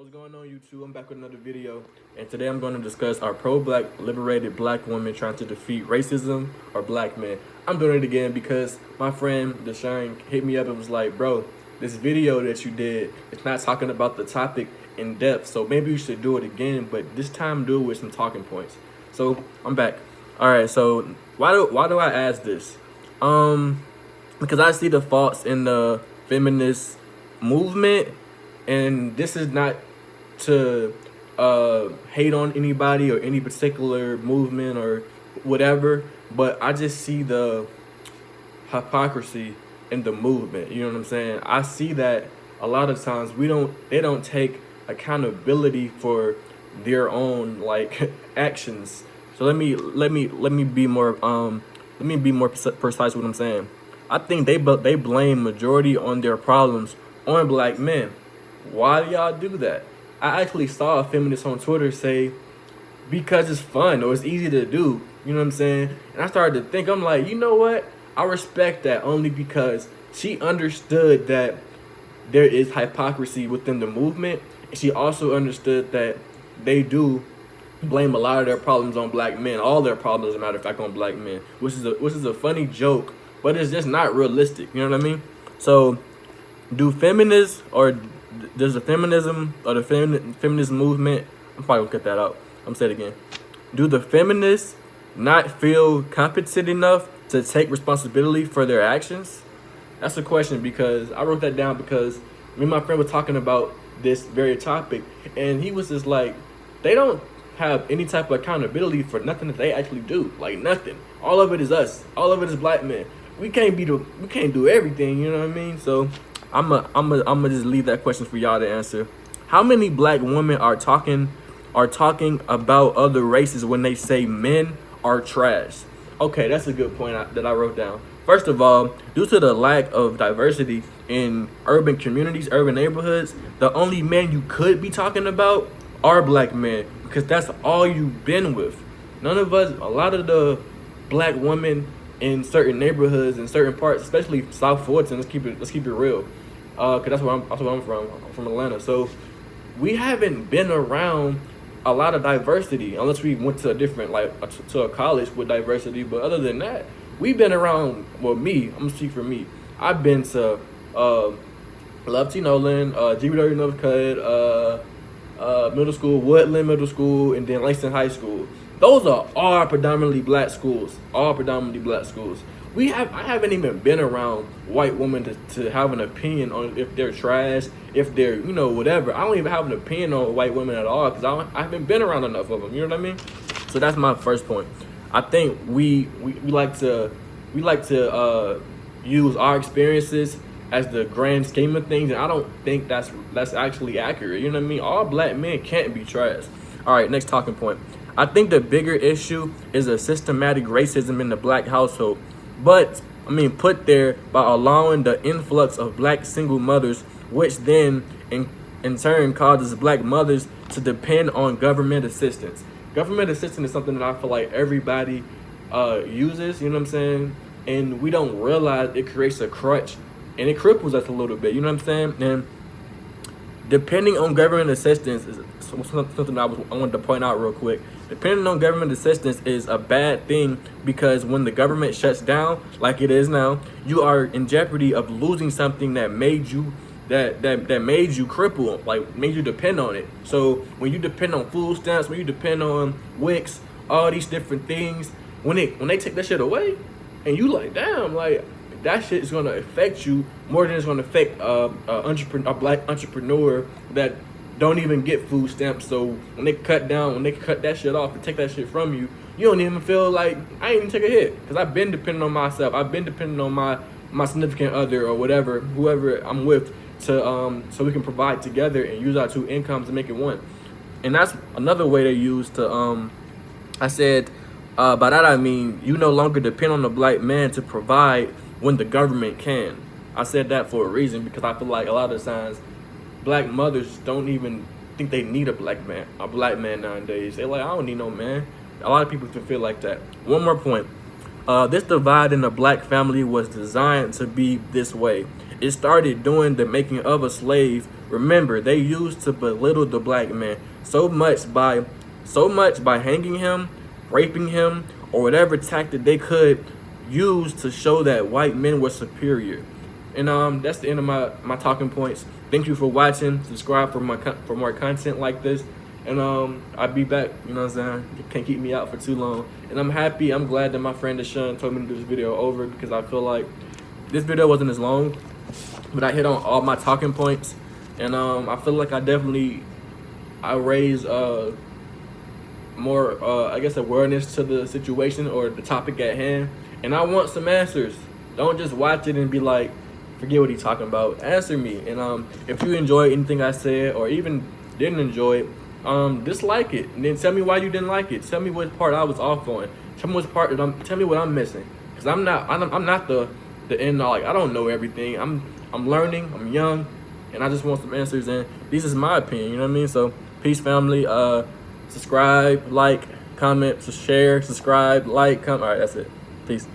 What's going on, YouTube? I'm back with another video, and today I'm going to discuss our pro-black liberated black women trying to defeat racism or black men. I'm doing it again because my friend Deshaun hit me up and was like, bro, this video that you did, it's not talking about the topic in depth, so maybe you should do it again, but this time do it with some talking points. So I'm back. All right, so why do I ask this? Because I see the faults in the feminist movement, and this is not to hate on anybody or any particular movement or whatever, but I just see the hypocrisy in the movement. You know what I'm saying? I see that a lot of times they don't take accountability for their own like actions. So let me be more precise with what I'm saying. I think they blame majority on their problems on black men. Why do y'all do that? I actually saw a feminist on Twitter say, because it's fun or it's easy to do. You know what I'm saying? And I started to think, I'm like, you know what? I respect that only because she understood that there is hypocrisy within the movement. And she also understood that they do blame a lot of their problems on black men. All their problems, as a matter of fact, on black men. Which is a funny joke, but it's just not realistic. You know what I mean? So, do feminists or does the feminism or the feminist movement, I'm probably gonna cut that out, I'm saying it again. Do the feminists not feel competent enough to take responsibility for their actions? That's a question, because I wrote that down because me and my friend were talking about this very topic, and he was just like, they don't have any type of accountability for nothing that they actually do. Like nothing. All of it is us. All of it is black men. We can't do everything, you know what I mean? So I'm just leave that question for y'all to answer. How many black women are talking about other races when they say men are trash? Okay, that's a good point that I wrote down. First of all, due to the lack of diversity in urban communities, urban neighborhoods, the only men you could be talking about are black men, because that's all you've been with. None of us, a lot of the black women in certain neighborhoods in certain parts, especially South Fulton, let's keep it real, because that's where I'm from. I'm from Atlanta, so we haven't been around a lot of diversity unless we went to a different to a college with diversity. But other than that, we've been around. Well, I'm gonna speak for me. I've been to Love T. Nolan, GBW Northcutt, middle school, Woodland Middle School, and then Langston High School. Those are all predominantly black schools. All predominantly black schools. I haven't even been around white women to have an opinion on if they're trash, if they're, whatever. I don't even have an opinion on white women at all because I haven't been around enough of them. You know what I mean? So that's my first point. I think we like to use our experiences as the grand scheme of things, and I don't think that's actually accurate. You know what I mean? All black men can't be trash. All right, next talking point. I think the bigger issue is a systematic racism in the black household, but put there by allowing the influx of black single mothers, which then in turn causes black mothers to depend on government assistance. Government assistance is something that I feel like everybody uses, you know what I'm saying? And we don't realize it creates a crutch and it cripples us a little bit, you know what I'm saying? And depending on government assistance is something I wanted to point out real quick. Depending on government assistance is a bad thing, because when the government shuts down, like it is now, you are in jeopardy of losing something that made you made you cripple, like made you depend on it. So when you depend on food stamps, when you depend on WICs, all these different things, when they take that shit away, and you like, damn, like that shit is gonna affect you more than it's gonna affect a black entrepreneur that don't even get food stamps. So when they cut that shit off and take that shit from you, you don't even feel like I ain't even take a hit, because I've been depending on myself. I've been depending on my significant other or whoever I'm with to so we can provide together and use our two incomes to make it one. And that's another way they use to I said by that I mean you no longer depend on the black man to provide when the government can. I said that for a reason, because I feel like a lot of times black mothers don't even think they need a black man nowadays. They're like, I don't need no man. A lot of people feel like that. One more point. This divide in the black family was designed to be this way. It started during the making of a slave. Remember, they used to belittle the black man so much by hanging him, raping him, or whatever tactic they could use to show that white men were superior. And that's the end of my talking points. Thank you for watching. Subscribe for more content like this. And I'll be back, you know what I'm saying? You can't keep me out for too long. And I'm glad that my friend Deshaun told me to do this video over, because I feel like this video wasn't as long, but I hit on all my talking points. And I feel like I raised more I guess awareness to the situation or the topic at hand. And I want some answers. Don't just watch it and be like, forget what he's talking about. Answer me. And if you enjoyed anything I said, or even didn't enjoy it, dislike it, and then tell me why you didn't like it. Tell me what part I was off on. Tell me what part tell me what I'm missing, because I'm not the end all. Like, I don't know everything. I'm learning. I'm young, and I just want some answers. And this is my opinion. You know what I mean? So peace, family. Subscribe, like, comment, share, subscribe, like, comment. All right, that's it. Peace.